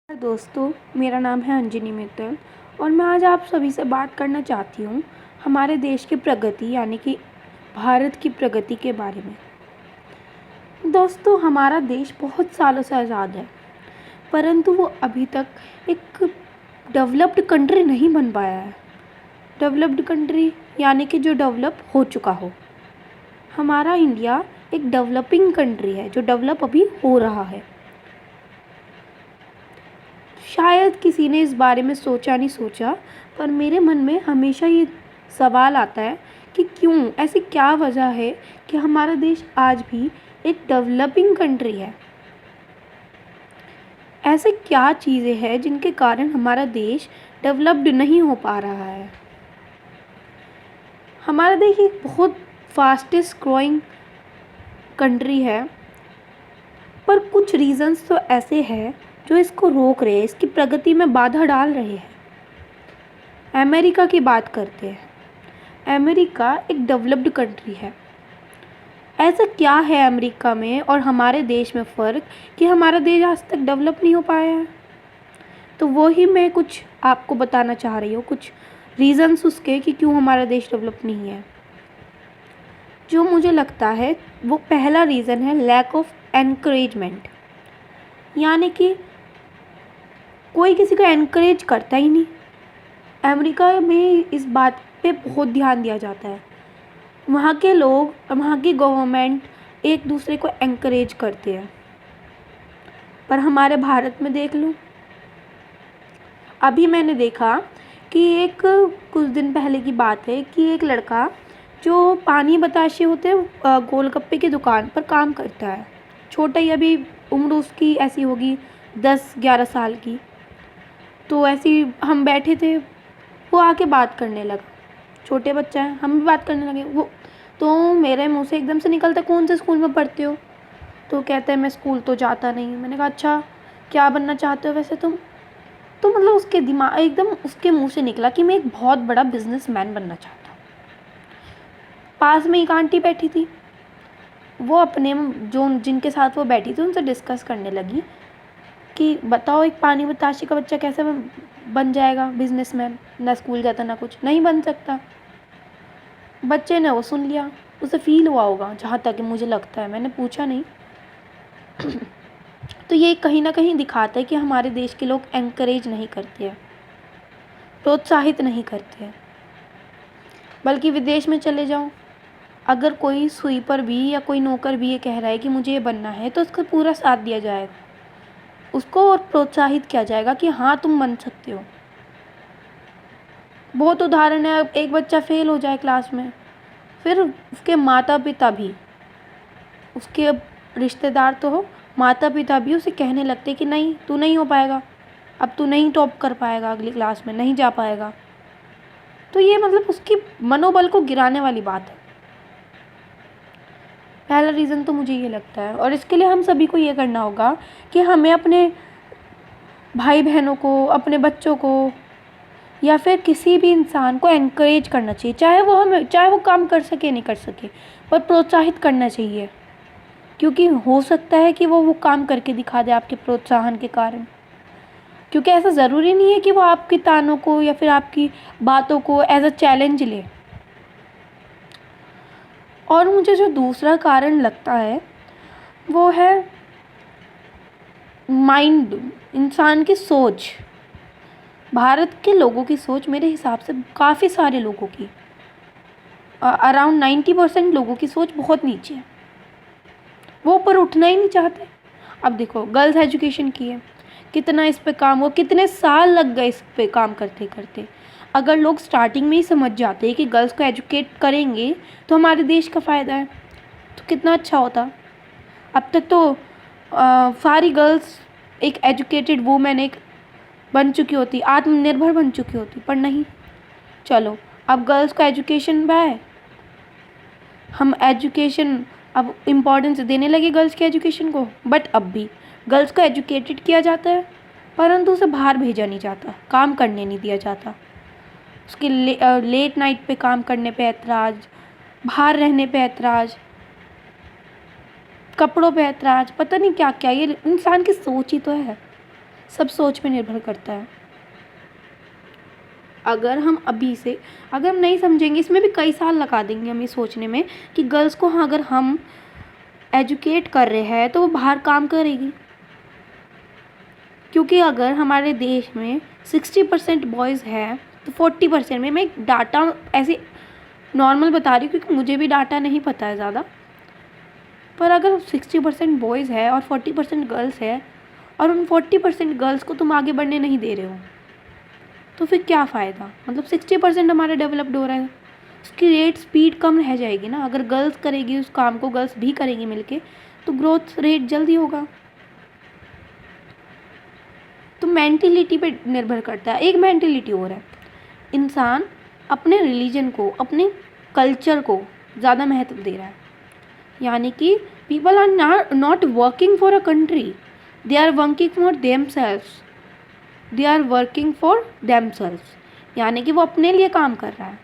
दोस्तों, मेरा नाम है अंजनी मित्तल और मैं आज आप सभी से बात करना चाहती हूँ हमारे देश की प्रगति यानी कि भारत की प्रगति के बारे में। दोस्तों, हमारा देश बहुत सालों से आज़ाद है, परंतु वो अभी तक एक डेवलप्ड कंट्री नहीं बन पाया है। डेवलप्ड कंट्री यानी कि जो डेवलप हो चुका हो। हमारा इंडिया एक डेवलपिंग कंट्री है जो डेवलप अभी हो रहा है। शायद किसी ने इस बारे में सोचा नहीं सोचा, पर मेरे मन में हमेशा ये सवाल आता है कि क्यों, ऐसी क्या वजह है कि हमारा देश आज भी एक डेवलपिंग कंट्री है। ऐसे क्या चीज़ें हैं जिनके कारण हमारा देश डेवलप्ड नहीं हो पा रहा है। हमारा देश एक बहुत फास्टेस्ट ग्रोइंग कंट्री है, पर कुछ रीज़न्स तो ऐसे हैं जो इसको रोक रहे हैं, इसकी प्रगति में बाधा डाल रहे हैं। अमेरिका की बात करते हैं। अमेरिका एक डेवलप्ड कंट्री है। ऐसा क्या है अमेरिका में और हमारे देश में फ़र्क कि हमारा देश आज तक डेवलप नहीं हो पाया है। तो वो ही मैं कुछ आपको बताना चाह रही हूँ, कुछ रीज़न्स उसके कि क्यों हमारा देश डेवलप नहीं है। जो मुझे लगता है वो पहला रीज़न है लैक ऑफ एनकरेजमेंट, यानी कि कोई किसी को एनकरेज करता ही नहीं। अमेरिका में इस बात पे बहुत ध्यान दिया जाता है। वहाँ के लोग और वहाँ की गवर्नमेंट एक दूसरे को एनकरेज करते हैं, पर हमारे भारत में देख लो। अभी मैंने देखा कि कुछ दिन पहले की बात है कि एक लड़का जो पानी बताशे होते हैं गोलगप्पे की दुकान पर काम करता है। छोटा ही, अभी उम्र उसकी ऐसी होगी 10-11 साल की। तो ऐसी हम बैठे थे, वो आके बात करने लगा। छोटे बच्चा है, हम भी बात करने लगे। वो तो मेरे मुंह से एकदम से निकलता, कौन से स्कूल में पढ़ते हो? तो कहते हैं मैं स्कूल तो जाता नहीं। मैंने कहा अच्छा, क्या बनना चाहते हो वैसे तुम? तो मतलब उसके दिमाग एकदम उसके मुंह से निकला कि मैं एक बहुत बड़ा बिजनेसमैन बनना चाहता हूँ। पास में एक आंटी बैठी थी, वो अपने जो जिनके साथ वो बैठी थी उनसे डिस्कस करने लगी कि बताओ एक पानी बताशे का बच्चा कैसे बन जाएगा बिजनेसमैन, ना स्कूल जाता ना कुछ, नहीं बन सकता। बच्चे ने वो सुन लिया, उसे फील हुआ होगा, जहाँ तक मुझे लगता है, मैंने पूछा नहीं। तो ये कहीं ना कहीं दिखाता है कि हमारे देश के लोग एनकरेज नहीं करते हैं, प्रोत्साहित नहीं करते हैं। बल्कि विदेश में चले जाओ, अगर कोई स्वीपर भी या कोई नौकर भी ये कह रहा है कि मुझे ये बनना है, तो उसका पूरा साथ दिया जाएगा, उसको और प्रोत्साहित किया जाएगा कि हाँ तुम बन सकते हो। बहुत उदाहरण है, एक बच्चा फेल हो जाए क्लास में, फिर उसके माता पिता भी, उसके रिश्तेदार तो हो, माता पिता भी उसे कहने लगते कि नहीं तू नहीं हो पाएगा, अब तू नहीं टॉप कर पाएगा, अगली क्लास में नहीं जा पाएगा। तो ये मतलब उसकी मनोबल को गिराने वाली बात है। पहला रीज़न तो मुझे ये लगता है, और इसके लिए हम सभी को ये करना होगा कि हमें अपने भाई बहनों को, अपने बच्चों को या फिर किसी भी इंसान को एनकरेज करना चाहिए, चाहे वो काम कर सके नहीं कर सके, पर प्रोत्साहित करना चाहिए। क्योंकि हो सकता है कि वो काम करके दिखा दे आपके प्रोत्साहन के कारण। क्योंकि ऐसा ज़रूरी नहीं है कि वो आपकी तानों को या फिर आपकी बातों को एज अ चैलेंज ले। और मुझे जो दूसरा कारण लगता है वो है माइंड, इंसान की सोच। भारत के लोगों की सोच मेरे हिसाब से, काफ़ी सारे लोगों की, अराउंड 90% लोगों की सोच बहुत नीचे है। वो ऊपर उठना ही नहीं चाहते। अब देखो, गर्ल्स एजुकेशन की है, कितना इस पे काम हो, कितने साल लग गए इस पे काम करते करते। अगर लोग स्टार्टिंग में ही समझ जाते कि गर्ल्स को एजुकेट करेंगे तो हमारे देश का फ़ायदा है, तो कितना अच्छा होता। अब तक तो सारी गर्ल्स एक एजुकेटेड वूमेन एक बन चुकी होती, आत्मनिर्भर बन चुकी होती, पर नहीं। चलो, अब गर्ल्स को एजुकेशन है, हम एजुकेशन अब इम्पोर्टेंस देने लगे गर्ल्स के एजुकेशन को, बट अब भी गर्ल्स को एजुकेटेड किया जाता है, परंतु उसे बाहर भेजा नहीं जाता, काम करने नहीं दिया जाता। उसके लेट नाइट पे काम करने पे ऐतराज़, बाहर रहने पे ऐतराज़, कपड़ों पे ऐतराज़, पता नहीं क्या क्या। ये इंसान की सोच ही तो है। सब सोच पे निर्भर करता है। अगर हम अभी से अगर हम नहीं समझेंगे, इसमें भी कई साल लगा देंगे हम ये सोचने में कि गर्ल्स को, हाँ, अगर हम एजुकेट कर रहे हैं तो वो बाहर काम करेगी। क्योंकि अगर हमारे देश में 60% बॉयज़ है तो 40% में, मैं डाटा ऐसे नॉर्मल बता रही हूँ क्योंकि मुझे भी डाटा नहीं पता है ज़्यादा, पर अगर 60% बॉयज़ है और 40% गर्ल्स है और उन 40% गर्ल्स को तुम आगे बढ़ने नहीं दे रहे हो, तो फिर क्या फ़ायदा। मतलब 60% हमारा डेवलप्ड हो रहा है, उसकी रेट स्पीड कम रह जाएगी ना। अगर गर्ल्स करेगी उस काम को, गर्ल्स भी करेंगी मिलके, तो ग्रोथ रेट जल्दी होगा। तो मेंटिलिटी पे निर्भर करता है। एक मेंटिलिटी और है, इंसान अपने रिलीजन को, अपने कल्चर को ज़्यादा महत्व दे रहा है। यानी कि people are not working for a country, they are working for themselves, they are working for themselves, यानी कि वो अपने लिए काम कर रहा है।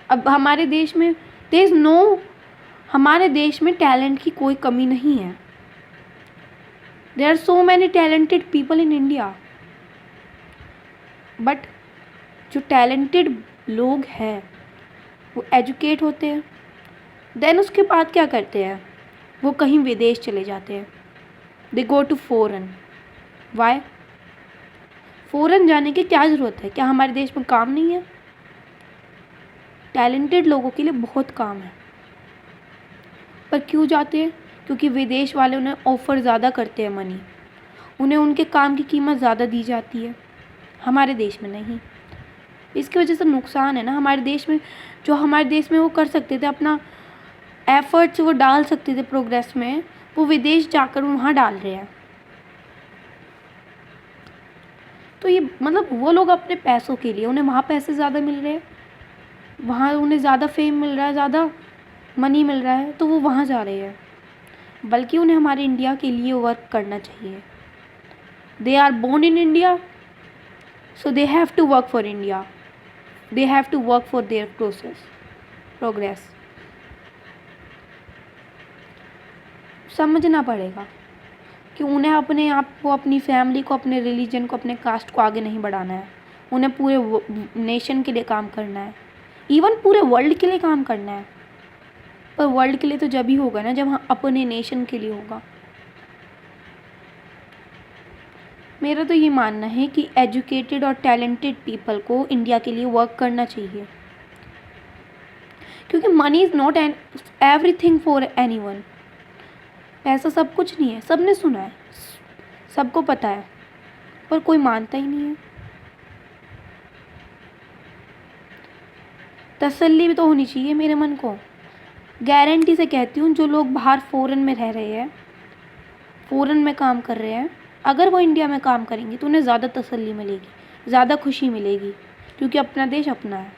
अब हमारे देश में हमारे देश में टैलेंट की कोई कमी नहीं है। There are so many talented people in India, but जो टैलेंटेड लोग हैं वो एजुकेट होते हैं, देन उसके बाद क्या करते हैं, वो कहीं विदेश चले जाते हैं। They go to foreign. Why? Foreign जाने की क्या ज़रूरत है? क्या हमारे देश में काम नहीं है? टैलेंटेड लोगों के लिए बहुत काम है, पर क्यों जाते हैं? क्योंकि विदेश वाले उन्हें ऑफ़र ज़्यादा करते हैं मनी, उन्हें उनके काम की कीमत ज़्यादा दी जाती है, हमारे देश में नहीं। इसकी वजह से नुकसान है ना। हमारे देश में वो कर सकते थे, अपना एफर्ट्स वो डाल सकते थे प्रोग्रेस में, वो विदेश जाकर वहाँ डाल रहे हैं। तो ये मतलब वो लोग अपने पैसों के लिए, उन्हें वहाँ पैसे ज़्यादा मिल रहे हैं, वहाँ उन्हें ज़्यादा फेम मिल रहा है, ज़्यादा मनी मिल रहा है, तो वो वहाँ जा रहे हैं। बल्कि उन्हें हमारे इंडिया के लिए वर्क करना चाहिए। They are born in India, so they have to work for India, they have to work for their progress। समझना पड़ेगा कि उन्हें अपने आप को, अपनी फैमिली को, अपने रिलीजन को, अपने कास्ट को आगे नहीं बढ़ाना है। उन्हें पूरे नेशन के लिए काम करना है, इवन पूरे वर्ल्ड के लिए काम करना है। पर वर्ल्ड के लिए तो जब ही होगा ना जब अपने नेशन के लिए होगा। मेरा तो ये मानना है कि एजुकेटेड और टैलेंटेड पीपल को इंडिया के लिए वर्क करना चाहिए, क्योंकि money is not everything for anyone. पैसा सब कुछ नहीं है, सबने सुना है, सबको पता है, पर कोई मानता ही नहीं है। तसल्ली भी तो होनी चाहिए मेरे मन को। गारंटी से कहती हूँ, जो लोग बाहर फ़ॉरेन में रह रहे हैं, फ़ॉरेन में काम कर रहे हैं, अगर वो इंडिया में काम करेंगे तो उन्हें ज़्यादा तसल्ली मिलेगी, ज़्यादा खुशी मिलेगी, क्योंकि अपना देश अपना है।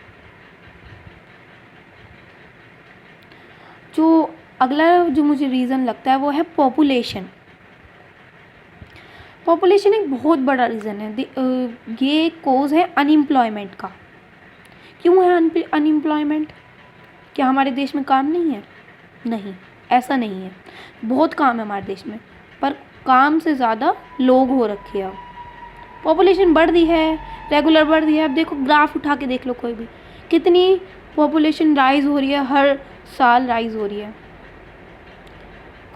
जो अगला जो मुझे रीज़न लगता है वो है पॉपुलेशन। पॉपुलेशन एक बहुत बड़ा रीज़न है। ये कोज़ है अनएम्प्लॉयमेंट का। क्यों है अनएम्प्लॉयमेंट? क्या हमारे देश में काम नहीं है? नहीं, ऐसा नहीं है, बहुत काम है हमारे देश में, पर काम से ज़्यादा लोग हो रखे हैं। पॉपुलेशन बढ़ रही है, रेगुलर बढ़ रही है। अब देखो, ग्राफ उठा के देख लो कोई भी, कितनी पॉपुलेशन राइज़ हो रही है, हर साल राइज़ हो रही है।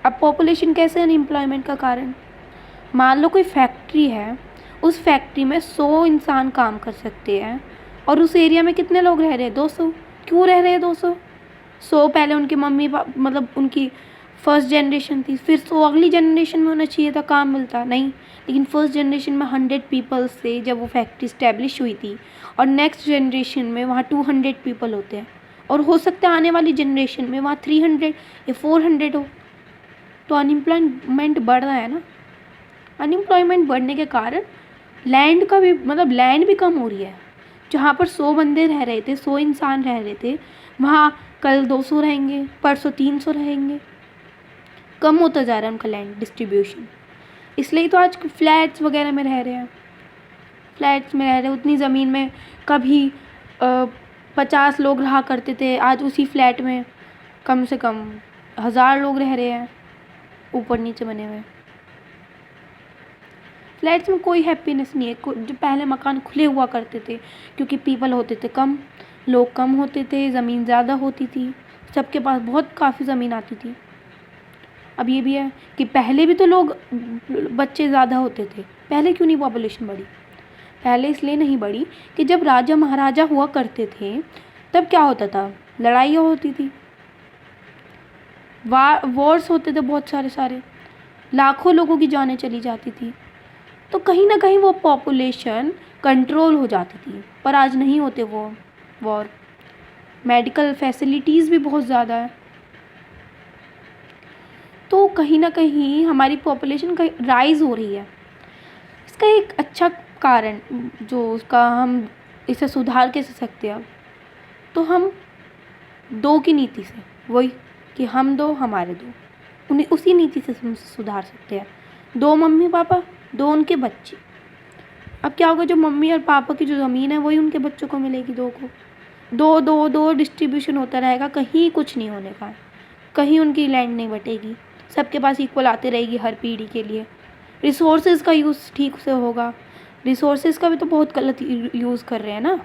अब पॉपुलेशन कैसे अनएम्प्लॉयमेंट का कारण? मान लो कोई फैक्ट्री है, उस फैक्ट्री में 100 इंसान काम कर सकते हैं और उस एरिया में कितने लोग रह रहे हैं? 200। क्यों रह रहे हैं 200? 100 पहले उनके मम्मी पापा, मतलब उनकी फर्स्ट जनरेशन थी, फिर 100 अगली जनरेशन में होना चाहिए था, काम मिलता नहीं। लेकिन फर्स्ट जनरेशन में 100 पीपल से जब वो फैक्ट्री इस्टेब्लिश हुई थी, और नेक्स्ट जनरेशन में वहाँ 200 पीपल होते हैं, और हो सकता है आने वाली जनरेशन में वहाँ 300 या 400 हो। तो अनएम्प्लॉयमेंट बढ़ रहा है ना। अनएम्प्लॉयमेंट बढ़ने के कारण लैंड का भी, मतलब लैंड भी कम हो रही है। जहाँ पर 100 बंदे रह रहे थे, 100 इंसान रह रहे थे, वहाँ कल 200 रहेंगे, परसों 300 रहेंगे। कम होता जा रहा है उनका लैंड डिस्ट्रीब्यूशन। इसलिए तो आज फ्लैट्स वगैरह में रह रहे हैं, फ्लैट्स में रह रहे हैं। उतनी ज़मीन में कभी 50 लोग रहा करते थे, आज उसी फ्लैट में कम से कम 1000 लोग रह रहे हैं, ऊपर नीचे बने हुए। फ्लैट्स में कोई हैप्पीनेस नहीं है। जो पहले मकान खुले हुआ करते थे, क्योंकि पीपल होते थे कम, लोग कम होते थे, ज़मीन ज़्यादा होती थी, सबके पास बहुत काफ़ी ज़मीन आती थी। अब ये भी है कि पहले भी तो लोग बच्चे ज़्यादा होते थे। पहले क्यों नहीं पॉपुलेशन बढ़ी? पहले इसलिए नहीं बढ़ी कि जब राजा महाराजा हुआ करते थे तब क्या होता था, लड़ाइयाँ होती थी, वॉर्स होते थे बहुत सारे, लाखों लोगों की जानें चली जाती थी। तो कहीं ना कहीं वो पॉपुलेशन कंट्रोल हो जाती थी। पर आज नहीं होते वो वॉर। मेडिकल फैसिलिटीज़ भी बहुत ज़्यादा है, तो कहीं ना कहीं हमारी पॉपुलेशन का राइज हो रही है। इसका एक अच्छा कारण जो उसका हम इसे सुधार कैसे सकते हैं, तो हम दो की नीति से, वही कि हम दो हमारे दो, उन्हें उसी नीति से हम सुधार सकते हैं। दो मम्मी पापा, दो उनके बच्चे। अब क्या होगा, जो मम्मी और पापा की जो ज़मीन है वही उनके बच्चों को मिलेगी, दो को। दो दो दो डिस्ट्रीब्यूशन होता रहेगा, कहीं कुछ नहीं होने का, कहीं उनकी लैंड नहीं बटेगी, सबके पास इक्वल आती रहेगी हर पीढ़ी के लिए। रिसोर्सेज का यूज़ ठीक से होगा। रिसोर्सेज का भी तो बहुत गलत यूज़ कर रहे हैं ना।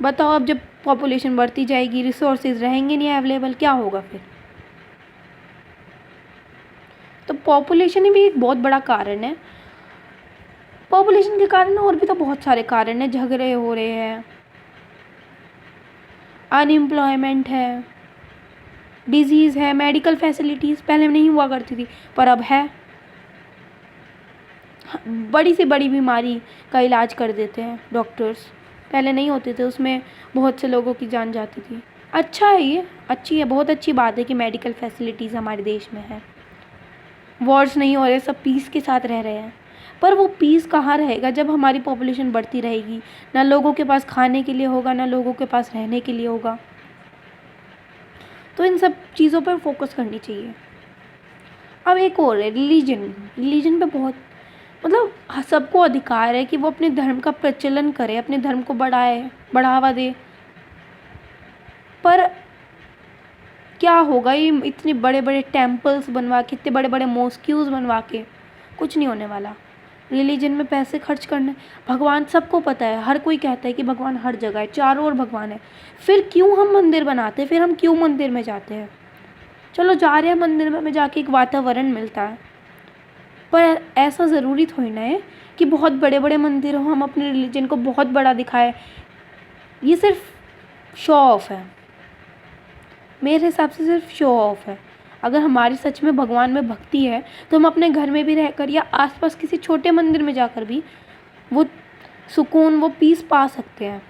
बताओ, अब जब पॉपुलेशन बढ़ती जाएगी, रिसोर्सेज रहेंगे नहीं अवेलेबल, क्या होगा फिर? तो पॉपुलेशन ही भी एक बहुत बड़ा कारण है। पॉपुलेशन के कारण और भी तो बहुत सारे कारण हैं। झगड़े हो रहे हैं, अनएम्प्लॉयमेंट है, डिजीज़ है, मेडिकल फैसिलिटीज़ पहले नहीं हुआ करती थी पर अब है। बड़ी से बड़ी बीमारी का इलाज कर देते हैं डॉक्टर्स, पहले नहीं होते थे, उसमें बहुत से लोगों की जान जाती थी। अच्छा है, ये अच्छी है, बहुत अच्छी बात है कि मेडिकल फैसिलिटीज़ हमारे देश में है। वॉर्स नहीं हो रहे, सब पीस के साथ रह रहे हैं। पर वो पीस कहाँ रहेगा जब हमारी पॉपुलेशन बढ़ती रहेगी? ना लोगों के पास खाने के लिए होगा, ना लोगों के पास रहने के लिए होगा। तो इन सब चीज़ों पर फोकस करनी चाहिए। अब एक और है रिलीजन पे बहुत, मतलब सबको अधिकार है कि वो अपने धर्म का प्रचलन करे, अपने धर्म को बढ़ावा दे। पर क्या होगा, ये इतने बड़े बड़े टेम्पल्स बनवा के, इतने बड़े बड़े मॉस्क्यूज़ बनवा के कुछ नहीं होने वाला। रिलीजन में पैसे खर्च करने, भगवान सबको पता है, हर कोई कहता है कि भगवान हर जगह है, चारों ओर भगवान है। फिर क्यों हम मंदिर बनाते हैं? फिर हम क्यों मंदिर में जाते हैं? चलो जा रहे हैं मंदिर में जाके एक वातावरण मिलता है, पर ऐसा ज़रूरी थोड़ी ना है कि बहुत बड़े बड़े मंदिर हो, हम अपने रिलीजन को बहुत बड़ा दिखाएं। ये सिर्फ शो ऑफ है, मेरे हिसाब से सिर्फ शो ऑफ है। अगर हमारी सच में भगवान में भक्ति है तो हम अपने घर में भी रहकर या आसपास किसी छोटे मंदिर में जाकर भी वो सुकून, वो पीस पा सकते हैं।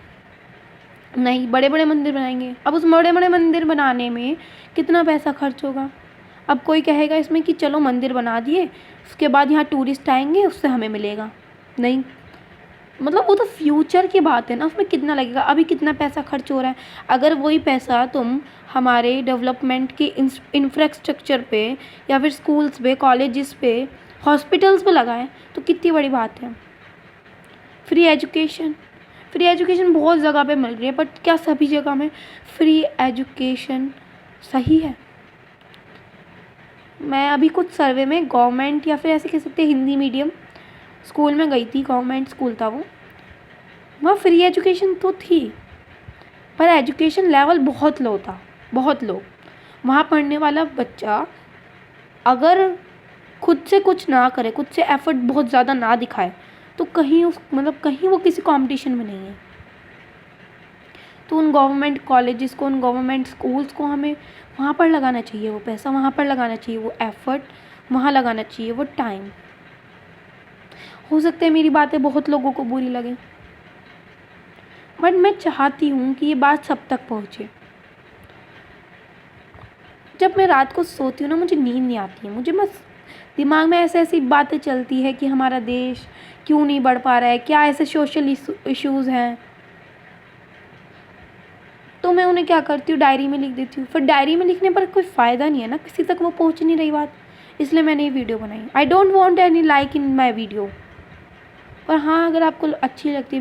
नहीं, बड़े बड़े मंदिर बनाएंगे, अब उस बड़े बड़े मंदिर बनाने में कितना पैसा खर्च होगा? अब कोई कहेगा इसमें कि चलो मंदिर बना दिए, उसके बाद यहाँ टूरिस्ट आएंगे, उससे हमें मिलेगा। नहीं, मतलब वो तो फ्यूचर की बात है ना, उसमें कितना लगेगा, अभी कितना पैसा खर्च हो रहा है। अगर वही पैसा तुम हमारे डेवलपमेंट के इंफ्रास्ट्रक्चर पे या फिर स्कूल्स पे, कॉलेजेस पे, हॉस्पिटल्स पे लगाएं तो कितनी बड़ी बात है। फ्री एजुकेशन बहुत जगह पे मिल रही है, बट क्या सभी जगह में फ्री एजुकेशन सही है? मैं अभी कुछ सर्वे में गवर्नमेंट या फिर ऐसे कह सकते हैं हिंदी मीडियम स्कूल में गई थी, गवर्नमेंट स्कूल था वो, वहाँ फ्री एजुकेशन तो थी पर एजुकेशन लेवल बहुत लो था, बहुत लो। वहाँ पढ़ने वाला बच्चा अगर खुद से कुछ ना करे, खुद से एफर्ट बहुत ज़्यादा ना दिखाए, तो कहीं कहीं वो किसी कंपटीशन में नहीं है। तो उन गवर्नमेंट कॉलेजेस को, उन गवर्नमेंट स्कूल्स को हमें वहाँ पर लगाना चाहिए, वो पैसा वहाँ पर लगाना चाहिए, वो एफर्ट वहाँ लगाना चाहिए, वो टाइम। हो सकता है मेरी बातें बहुत लोगों को बुरी लगे, बट मैं चाहती हूँ कि ये बात सब तक पहुँचे। जब मैं रात को सोती हूँ ना, मुझे नींद नहीं आती है, मुझे बस दिमाग में ऐसी बातें चलती है कि हमारा देश क्यों नहीं बढ़ पा रहा है, क्या ऐसे सोशल इश्यूज़ हैं। तो मैं उन्हें क्या करती हूँ, डायरी में लिख देती हूँ। फिर डायरी में लिखने पर कोई फ़ायदा नहीं है ना, किसी तक वो पहुँच नहीं रही बात, इसलिए मैंने ये वीडियो बनाई। I don't want any like in my video, पर हाँ, अगर आपको अच्छी लगती है